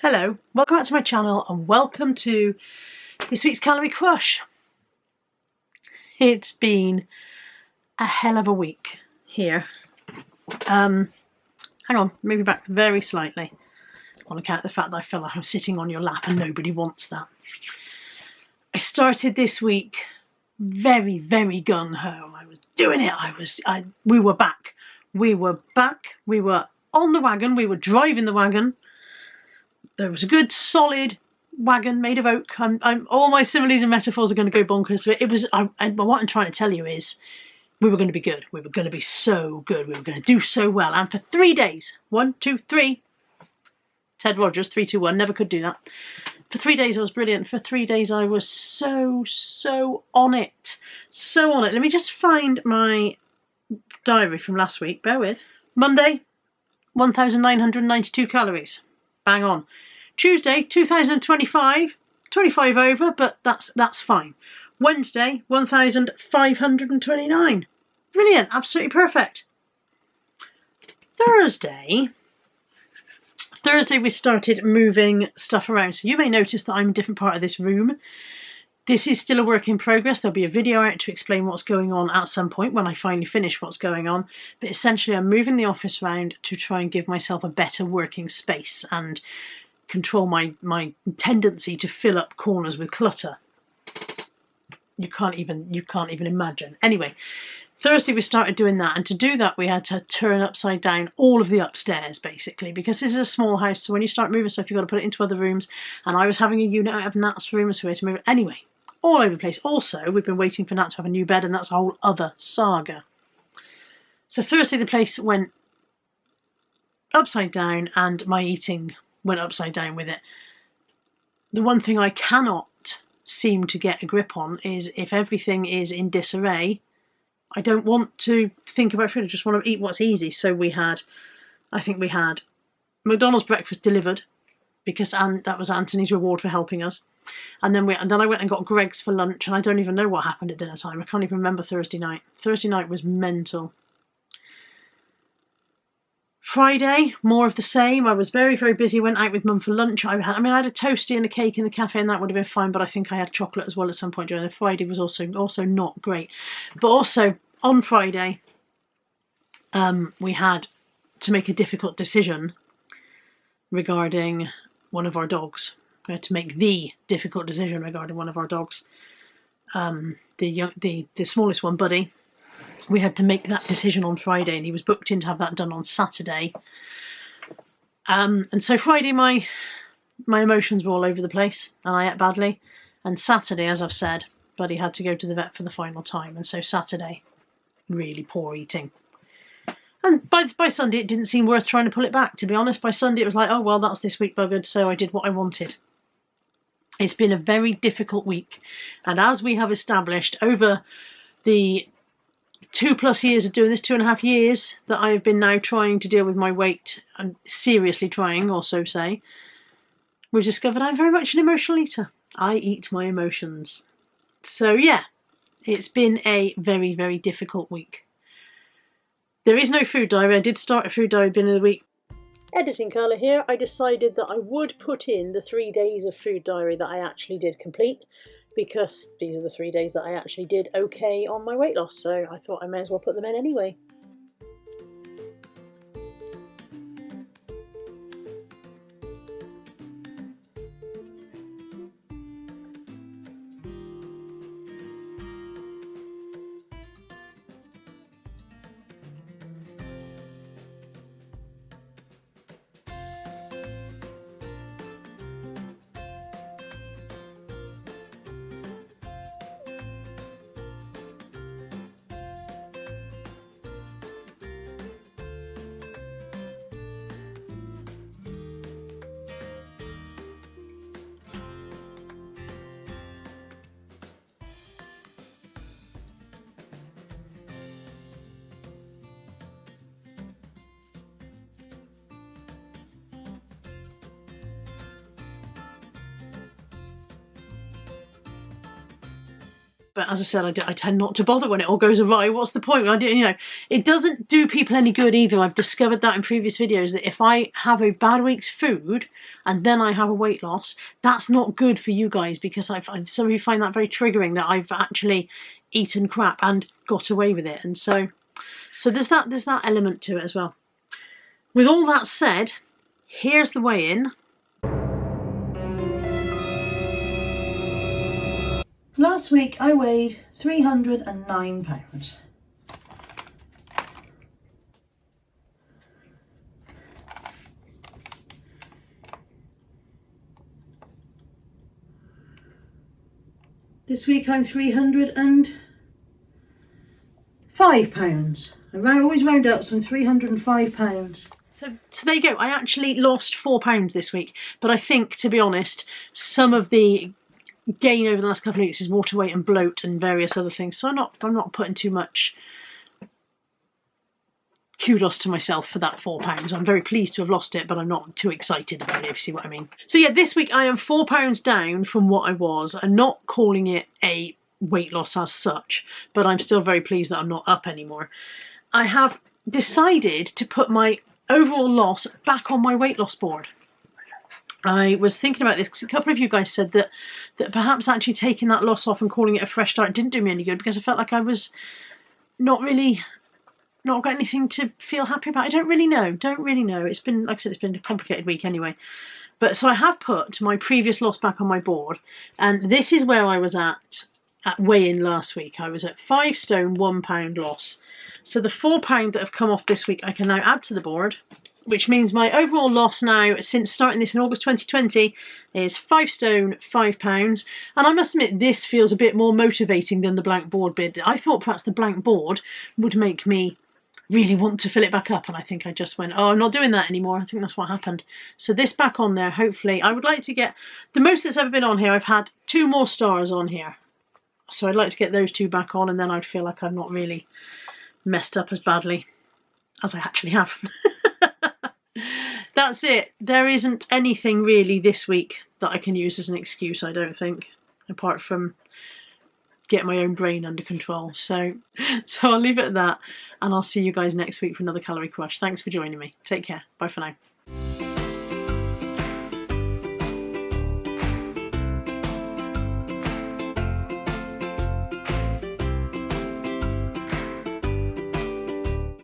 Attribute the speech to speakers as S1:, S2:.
S1: Hello, welcome back to my channel and welcome to this week's Calorie Crush. It's been a hell of a week here. Hang on, maybe back very slightly on account of the fact that I feel like I'm sitting on your lap and nobody wants that. I started this week very, very gung-ho. I was doing it. We were back. We were on the wagon. We were driving the wagon. There was a good solid wagon made of oak. All my similes and metaphors are going to go bonkers. What I'm trying to tell you is we were going to be good. We were going to be so good. We were going to do so well. And for 3 days, 1, 2, 3, Ted Rogers, 3, 2, 1, never could do that. For 3 days I was brilliant. For 3 days I was so on it. So on it. Let me just find my diary from last week. Bear with. Monday, 1,992 calories. Bang on. Tuesday, 2025, 25 over, but that's fine. Wednesday, 1,529. Brilliant, absolutely perfect. Thursday we started moving stuff around. So you may notice that I'm in a different part of this room. This is still a work in progress. There'll be a video out to explain what's going on at some point when I finally finish what's going on. But essentially I'm moving the office around to try and give myself a better working space and control my tendency to fill up corners with clutter. You can't even imagine. Anyway, Thursday we started doing that, and to do that we had to turn upside down all of the upstairs basically, because this is a small house, so when you start moving stuff you've got to put it into other rooms, and I was having a unit out of Nat's room, so we had to move it. Anyway, all over the place. Also, we've been waiting for Nat to have a new bed, and that's a whole other saga. So Thursday the place went upside down, and my eating went upside down with it. The one thing I cannot seem to get a grip on is if everything is in disarray, I don't want to think about food, I just want to eat what's easy. So I think we had McDonald's breakfast delivered, because that was Anthony's reward for helping us. And then I went and got Greg's for lunch, and I don't even know what happened at dinner time. I can't even remember Thursday night. Thursday night was mental. Friday, more of the same. I was very, very busy, went out with Mum for lunch. I had a toastie and a cake in the cafe, and that would have been fine, but I think I had chocolate as well at some point during the Friday. Was also not great. But also, on Friday, we had to make a difficult decision regarding one of our dogs. We had to make the difficult decision regarding one of our dogs. The smallest one, Buddy. We had to make that decision on Friday, and he was booked in to have that done on Saturday. And so Friday, my emotions were all over the place, and I ate badly. And Saturday, as I've said, Buddy had to go to the vet for the final time, and so Saturday, really poor eating. And by Sunday, it didn't seem worth trying to pull it back, to be honest. By Sunday, it was like, oh, well, that's this week buggered, so I did what I wanted. It's been a very difficult week. And as we have established over the 2+ years of doing this, 2.5 years that I have been now trying to deal with my weight, and seriously trying, or so say, we've discovered I'm very much an emotional eater. I eat my emotions. So yeah, it's been a very, very difficult week. There is no food diary. I did start a food diary at the beginning of the week. Editing Carla here. I decided that I would put in the 3 days of food diary that I actually did complete, because these are the 3 days that I actually did okay on my weight loss, so I thought I may as well put them in anyway. But as I said, I tend not to bother when it all goes awry. What's the point? It doesn't do people any good either. I've discovered that in previous videos, that if I have a bad week's food and then I have a weight loss, that's not good for you guys, because some of you find that very triggering, that I've actually eaten crap and got away with it. And so there's that element to it as well. With all that said, here's the weigh-in. Last week I weighed 309 pounds. This week I'm 305 pounds. I always round up, so I'm 305 pounds. So there you go. I actually lost 4 pounds this week, but I think, to be honest, some of the gain over the last couple of weeks is water weight and bloat and various other things. So I'm not putting too much kudos to myself for that 4 pounds. I'm very pleased to have lost it, but I'm not too excited about it, if you see what I mean. So yeah, this week I am 4 pounds down from what I was. I'm not calling it a weight loss as such, but I'm still very pleased that I'm not up anymore. I have decided to put my overall loss back on my weight loss board. I was thinking about this because a couple of you guys said that perhaps actually taking that loss off and calling it a fresh start didn't do me any good, because I felt like I was not got anything to feel happy about. I don't really know. It's been, like I said, it's been a complicated week anyway. But so I have put my previous loss back on my board, and this is where I was at weigh-in last week. I was at 5 stone, 1 pound loss. So the 4 pound that have come off this week I can now add to the board, which means my overall loss now, since starting this in August 2020, is 5 stone, 5 pounds. And I must admit, this feels a bit more motivating than the blank board bit. I thought perhaps the blank board would make me really want to fill it back up, and I think I just went, oh, I'm not doing that anymore. I think that's what happened. So this back on there, hopefully. I would like to get, the most that's ever been on here, I've had 2 more stars on here. So I'd like to get those 2 back on, and then I'd feel like I've not really messed up as badly as I actually have. That's it. There isn't anything really this week that I can use as an excuse, I don't think, apart from get my own brain under control. So I'll leave it at that, and I'll see you guys next week for another Calorie Crush. Thanks for joining me. Take care. Bye for now.